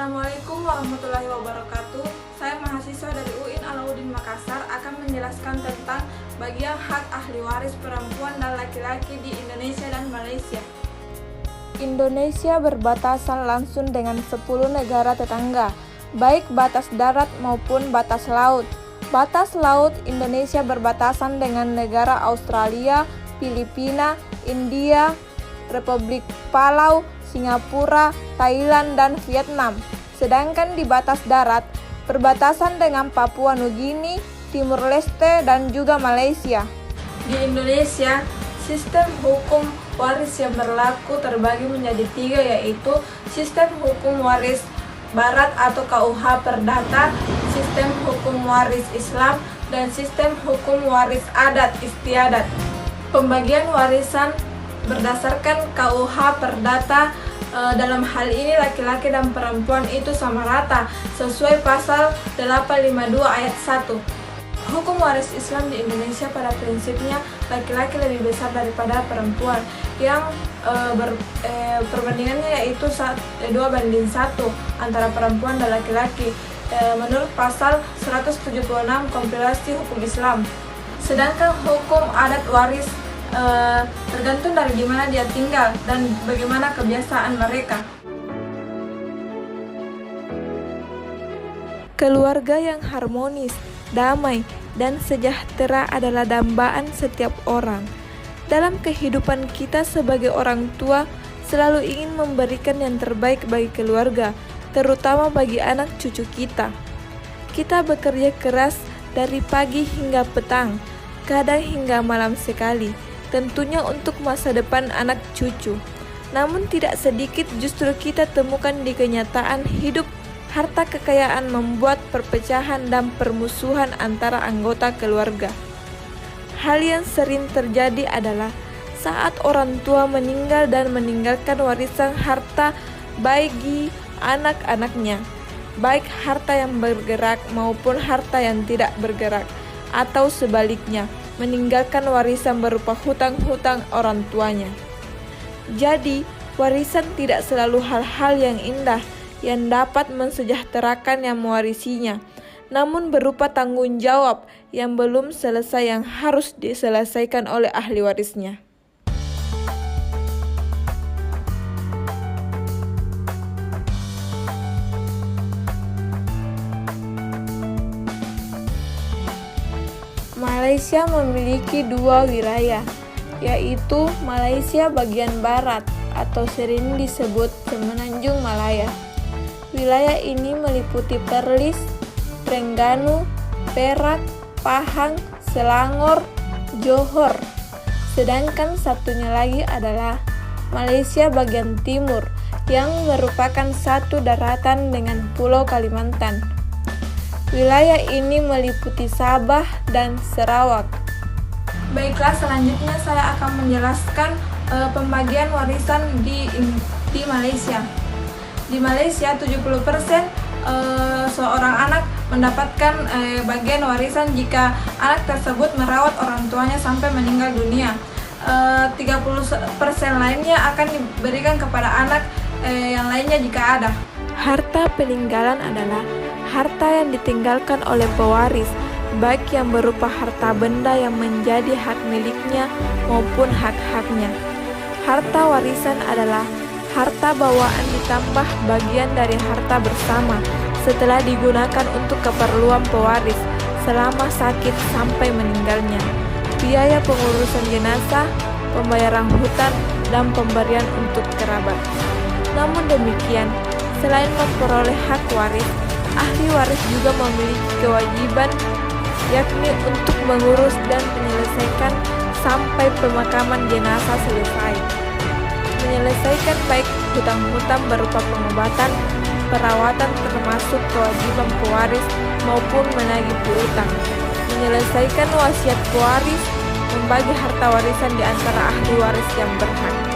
Assalamualaikum warahmatullahi wabarakatuh. Saya mahasiswa dari UIN Alauddin Makassar akan menjelaskan tentang bagian hak ahli waris perempuan dan laki-laki di Indonesia dan Malaysia. Indonesia berbatasan langsung dengan 10 negara tetangga, baik batas darat maupun batas laut. Batas laut Indonesia berbatasan dengan negara Australia, Filipina, India, Republik Palau, Singapura, Thailand, dan Vietnam. Sedangkan di batas darat, berbatasan dengan Papua Nugini, Timur Leste, dan juga Malaysia. Di Indonesia, sistem hukum waris yang berlaku terbagi menjadi 3, yaitu sistem hukum waris barat atau KUH Perdata, sistem hukum waris Islam, dan sistem hukum waris adat istiadat. Pembagian warisan berdasarkan KUH Perdata, dalam hal ini laki-laki dan perempuan itu sama rata sesuai pasal 852 ayat 1. Hukum waris Islam di Indonesia pada prinsipnya laki-laki lebih besar daripada perempuan, yang perbandingannya yaitu 2:1 antara perempuan dan laki-laki menurut pasal 176 kompilasi hukum Islam. Sedangkan hukum adat waris tergantung dari di mana dia tinggal dan bagaimana kebiasaan mereka. Keluarga yang harmonis, damai, dan sejahtera adalah dambaan setiap orang. Dalam kehidupan kita sebagai orang tua, selalu ingin memberikan yang terbaik bagi keluarga, terutama bagi anak cucu kita. Kita bekerja keras dari pagi hingga petang, kadang hingga malam sekali, tentunya untuk masa depan anak cucu. Namun tidak sedikit justru kita temukan di kenyataan hidup, harta kekayaan membuat perpecahan dan permusuhan antara anggota keluarga. Hal yang sering terjadi adalah saat orang tua meninggal dan meninggalkan warisan harta bagi anak-anaknya, baik harta yang bergerak maupun harta yang tidak bergerak, atau sebaliknya, meninggalkan warisan berupa hutang-hutang orang tuanya. Jadi, warisan tidak selalu hal-hal yang indah yang dapat mensejahterakan yang mewarisinya, namun berupa tanggung jawab yang belum selesai yang harus diselesaikan oleh ahli warisnya. Malaysia memiliki 2 wilayah, yaitu Malaysia bagian barat atau sering disebut Semenanjung Malaya. Wilayah ini meliputi Perlis, Terengganu, Perak, Pahang, Selangor, Johor. Sedangkan satunya lagi adalah Malaysia bagian timur yang merupakan satu daratan dengan Pulau Kalimantan. Wilayah ini meliputi Sabah dan Sarawak. Baiklah, selanjutnya saya akan menjelaskan pembagian warisan di Malaysia. Di Malaysia 70% seorang anak mendapatkan bagian warisan jika anak tersebut merawat orang tuanya sampai meninggal dunia. 30% lainnya akan diberikan kepada anak yang lainnya jika ada. Harta peninggalan adalah harta yang ditinggalkan oleh pewaris, baik yang berupa harta benda yang menjadi hak miliknya maupun hak-haknya. Harta warisan adalah harta bawaan ditambah bagian dari harta bersama setelah digunakan untuk keperluan pewaris selama sakit sampai meninggalnya, biaya pengurusan jenazah, pembayaran hutang, dan pemberian untuk kerabat. Namun demikian, selain memperoleh hak waris, ahli waris juga memiliki kewajiban, yakni untuk mengurus dan menyelesaikan sampai pemakaman jenazah selesai. Menyelesaikan baik hutang-hutang berupa pengobatan, perawatan termasuk kewajiban pewaris maupun menagih piutang. Menyelesaikan wasiat pewaris, membagi harta warisan di antara ahli waris yang berhak.